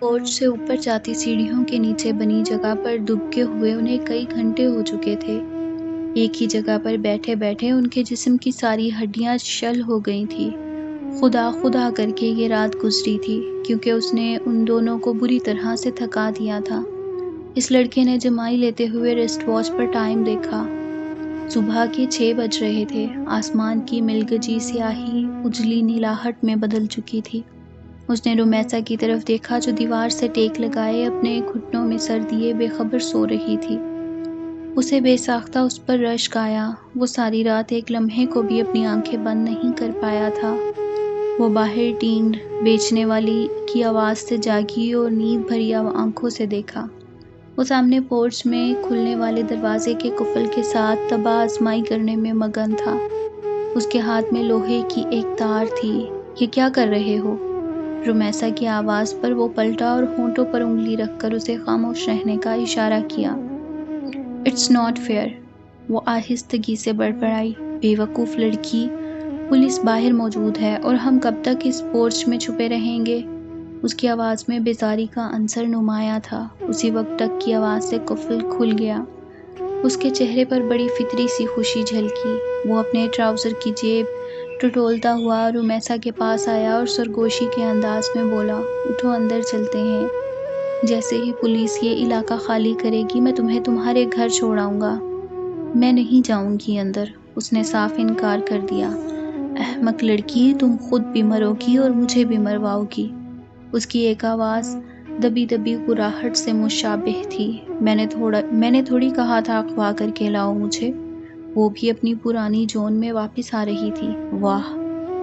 Porch سے اوپر جاتی سیڑھیوں کے نیچے بنی جگہ پر دبکے ہوئے انہیں کئی گھنٹے ہو چکے تھے۔ ایک ہی جگہ پر بیٹھے بیٹھے ان کے جسم کی ساری ہڈیاں شل ہو گئی تھی۔ خدا خدا کر کے یہ رات گزری تھی، کیونکہ اس نے ان دونوں کو بری طرح سے تھکا دیا تھا۔ اس لڑکے نے جمائی لیتے ہوئے رسٹ واچ پر ٹائم دیکھا۔ صبح کے 6 بج رہے تھے۔ آسمان کی ملگجی سیاہی اجلی نیلاہٹ میں بدل چکی تھی۔ اس نے رومیسا کی طرف دیکھا جو دیوار سے ٹیک لگائے اپنے گھٹنوں میں سر دیے بے خبر سو رہی تھی۔ اسے بے ساختہ اس پر رشک آیا۔ وہ ساری رات ایک لمحے کو بھی اپنی آنکھیں بند نہیں کر پایا تھا۔ وہ باہر ٹینڈ بیچنے والی کی آواز سے جاگی اور نیند بھری آنکھوں سے دیکھا۔ وہ سامنے پورچ میں کھلنے والے دروازے کے قفل کے ساتھ طبع آزمائی کرنے میں مگن تھا۔ اس کے ہاتھ میں لوہے کی ایک تار تھی۔ یہ کیا کر رہے ہو؟ رومیسا کی آواز پر وہ پلٹا اور ہونٹوں پر انگلی رکھ کر اسے خاموش رہنے کا اشارہ کیا۔ اٹس ناٹ فیئر، وہ آہستگی سے بڑبڑائی۔ بے وقوف لڑکی، پولیس باہر موجود ہے اور ہم کب تک اس پورچ میں چھپے رہیں گے؟ اس کی آواز میں بیزاری کا عنصر نمایاں تھا۔ اسی وقت ٹک کی آواز سے قفل کھل گیا۔ اس کے چہرے پر بڑی فطری سی خوشی جھلکی۔ وہ اپنے ٹراؤزر کی جیب ٹٹولتا ہوا رومیسا کے پاس آیا اور سرگوشی کے انداز میں بولا، اٹھو اندر چلتے ہیں۔ جیسے ہی پولیس یہ علاقہ خالی کرے گی میں تمہیں تمہارے گھر چھوڑ آؤں گا۔ میں نہیں جاؤں گی اندر، اس نے صاف انکار کر دیا۔ احمق لڑکی، تم خود بھی مرو گی اور مجھے بھی مرواؤ گی۔ اس کی ایک آواز دبی دبی گراہٹ سے مشابہ تھی۔ میں نے تھوڑی کہا تھا اغوا کر کے لاؤ مجھے۔ وہ بھی اپنی پرانی جون میں واپس آ رہی تھی۔ واہ،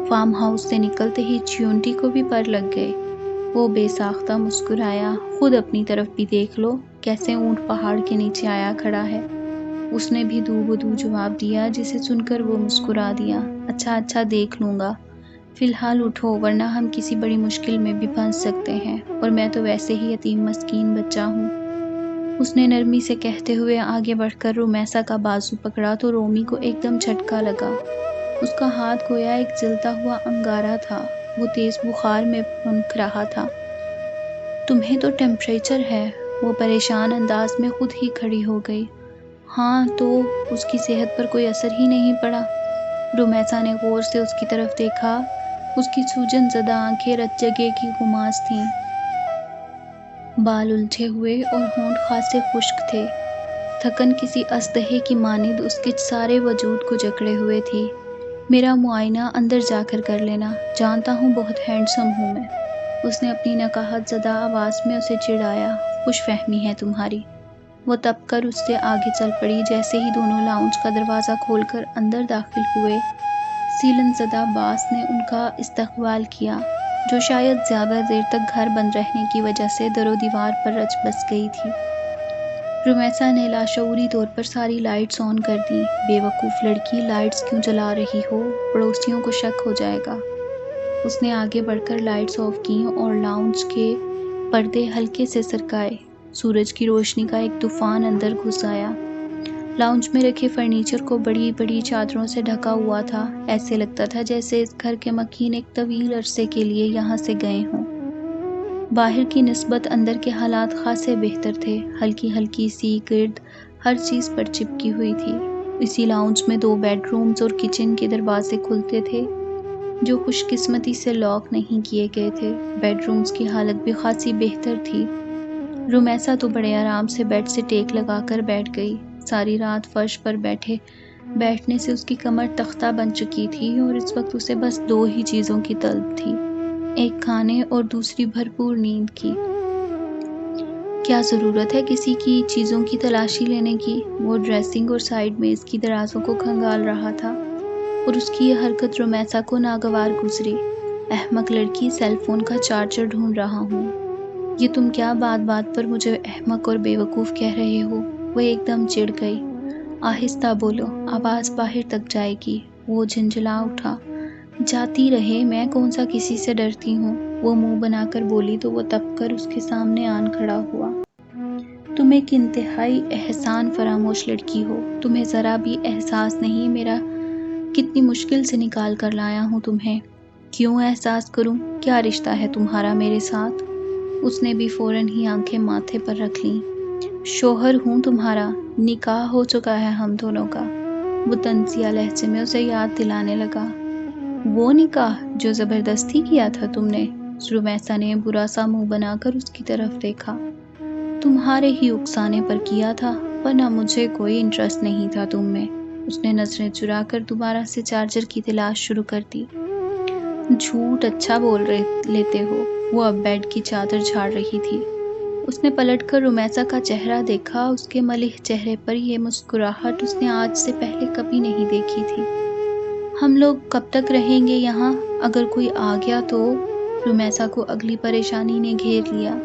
فارم ہاؤس سے نکلتے ہی چیونٹی کو بھی پر لگ گئے۔ وہ بے ساختہ مسکرایا۔ خود اپنی طرف بھی دیکھ لو، کیسے اونٹ پہاڑ کے نیچے آیا کھڑا ہے۔ اس نے بھی دو بدو جواب دیا، جسے سن کر وہ مسکرا دیا۔ اچھا اچھا، دیکھ لوں گا۔ فی الحال اٹھو، ورنہ ہم کسی بڑی مشکل میں بھی پھنس سکتے ہیں، اور میں تو ویسے ہی یتیم مسکین بچہ ہوں۔ اس نے نرمی سے کہتے ہوئے آگے بڑھ کر رومیسا کا بازو پکڑا تو رومی کو ایک دم جھٹکا لگا۔ اس کا ہاتھ گویا ایک جلتا ہوا انگارہ تھا۔ وہ تیز بخار میں پھنک رہا تھا۔ تمہیں تو ٹیمپریچر ہے۔ وہ پریشان انداز میں خود ہی کھڑی ہو گئی۔ ہاں تو اس کی صحت پر کوئی اثر ہی نہیں پڑا؟ رومیسا نے غور سے اس کی طرف دیکھا۔ اس کی سوجن زدہ آنکھیں رت جگے کی گماس تھیں۔ بال الجھے ہوئے اور ہونٹ خاصے خشک تھے۔ تھکن کسی اژدہے کی مانند اس کے سارے وجود کو جکڑے ہوئے تھی۔ میرا معائنہ اندر جا کر لینا، جانتا ہوں بہت ہینڈسم ہوں میں۔ اس نے اپنی نکاہت زدہ آواز میں اسے چڑھایا۔ خوش فہمی ہے تمہاری۔ وہ تپ کر اس سے آگے چل پڑی۔ جیسے ہی دونوں لاؤنج کا دروازہ کھول کر اندر داخل ہوئے، سیلن زدہ باس نے ان کا استقبال کیا، جو شاید زیادہ دیر تک گھر بند رہنے کی وجہ سے در و دیوار پر رچ بس گئی تھی۔ رومیسا نے لاشعوری طور پر ساری لائٹس آن کر دیں۔ بے وقوف لڑکی، لائٹس کیوں جلا رہی ہو؟ پڑوسیوں کو شک ہو جائے گا۔ اس نے آگے بڑھ کر لائٹس آف کیں اور لاؤنج کے پردے ہلکے سے سرکائے۔ سورج کی روشنی کا ایک طوفان اندر گھس آیا۔ لاؤنج میں رکھے فرنیچر کو بڑی بڑی چادروں سے ڈھکا ہوا تھا۔ ایسے لگتا تھا جیسے اس گھر کے مکین ایک طویل عرصے کے لیے یہاں سے گئے ہوں۔ باہر کی نسبت اندر کے حالات خاصے بہتر تھے۔ ہلکی ہلکی سی گرد ہر چیز پر چپکی ہوئی تھی۔ اسی لاؤنج میں 2 بیڈ رومز اور کچن کے دروازے کھلتے تھے، جو خوش قسمتی سے لاک نہیں کیے گئے تھے۔ بیڈ رومز کی حالت بھی خاصی بہتر تھی۔ رومیسا تو بڑے آرام سے بیڈ سے ٹیک لگا کر بیٹھ گئی۔ ساری رات فرش پر بیٹھنے سے اس کی کمر تختہ بن چکی تھی اور اس وقت اسے بس 2 ہی چیزوں کی طلب تھی، ایک کھانے اور دوسری بھرپور نیند کی۔ کیا ضرورت ہے کسی کی چیزوں کی تلاشی لینے کی؟ وہ ڈریسنگ اور سائیڈ میز کی درازوں کو کھنگال رہا تھا، اور اس کی یہ حرکت رومیسا کو ناگوار گزری۔ احمق لڑکی، سیل فون کا چارجر ڈھونڈ رہا ہوں۔ یہ تم کیا بات بات پر مجھے احمق اور بے وقوف کہہ رہے ہو؟ وہ ایک دم چڑ گئی۔ آہستہ بولو، آواز باہر تک جائے گی۔ وہ جھنجھلا اٹھا۔ جاتی رہے، میں کون سا کسی سے ڈرتی ہوں؟ وہ منہ بنا کر بولی تو وہ تپ کر اس کے سامنے آن کھڑا ہوا۔ تم ایک انتہائی احسان فراموش لڑکی ہو۔ تمہیں ذرا بھی احساس نہیں میرا کتنی مشکل سے نکال کر لایا ہوں تمہیں۔ کیوں احساس کروں؟ کیا رشتہ ہے تمہارا میرے ساتھ؟ اس نے بھی فوراً ہی آنکھیں ماتھے پر رکھ لیں۔ شوہر ہوں تمہارا، نکاح ہو چکا ہے ہم دونوں کا، وہ طنزیہ لہجے میں اسے یاد دلانے لگا۔ وہ نکاح جو زبردستی کیا تھا تم نے؟ رمیسا نے برا سا منہ بنا کر اس کی طرف دیکھا۔ تمہارے ہی اکسانے پر کیا تھا، ورنہ مجھے کوئی انٹرسٹ نہیں تھا تم میں۔ اس نے نظریں چرا کر دوبارہ سے چارجر کی تلاش شروع کر دی۔ جھوٹ اچھا بول لیتے ہو۔ وہ اب بیڈ کی چادر جھاڑ رہی تھی۔ اس نے پلٹ کر رمیسا کا چہرہ دیکھا۔ اس کے ملح چہرے پر یہ مسکراہٹ اس نے آج سے پہلے کبھی نہیں دیکھی تھی۔ ہم لوگ کب تک رہیں گے یہاں؟ اگر کوئی آ گیا تو؟ رمیسا کو اگلی پریشانی نے گھیر لیا۔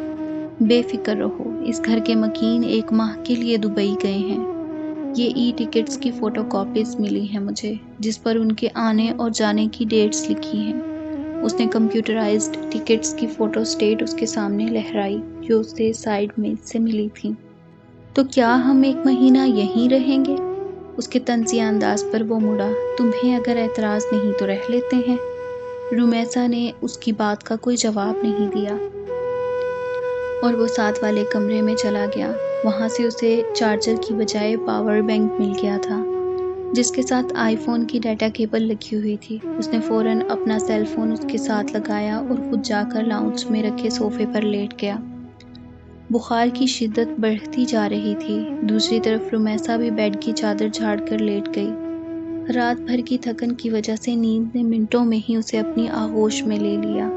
بے فکر رہو، اس گھر کے مکین 1 ماہ کے لیے دبئی گئے ہیں۔ یہ ای ٹکٹس کی فوٹو کاپیز ملی ہیں مجھے، جس پر ان کے آنے اور جانے کی ڈیٹس لکھی ہیں۔ اس نے کمپیوٹرائزڈ ٹکٹس کی فوٹو اسٹیٹ اس کے سامنے لہرائی، جو اسے سائیڈ میں سے ملی تھی۔ تو کیا ہم 1 مہینہ یہیں رہیں گے؟ اس کے طنزیہ انداز پر وہ مڑا۔ تمہیں اگر اعتراض نہیں تو رہ لیتے ہیں۔ رمیسا نے اس کی بات کا کوئی جواب نہیں دیا اور وہ ساتھ والے کمرے میں چلا گیا۔ وہاں سے اسے چارجر کی بجائے پاور بینک مل گیا تھا، جس کے ساتھ آئی فون کی ڈیٹا کیبل لگی ہوئی تھی۔ اس نے فوراً اپنا سیل فون اس کے ساتھ لگایا اور خود جا کر لاؤنج میں رکھے صوفے پر لیٹ گیا۔ بخار کی شدت بڑھتی جا رہی تھی۔ دوسری طرف رمیسا بھی بیڈ کی چادر جھاڑ کر لیٹ گئی۔ رات بھر کی تھکن کی وجہ سے نیند نے منٹوں میں ہی اسے اپنی آغوش میں لے لیا۔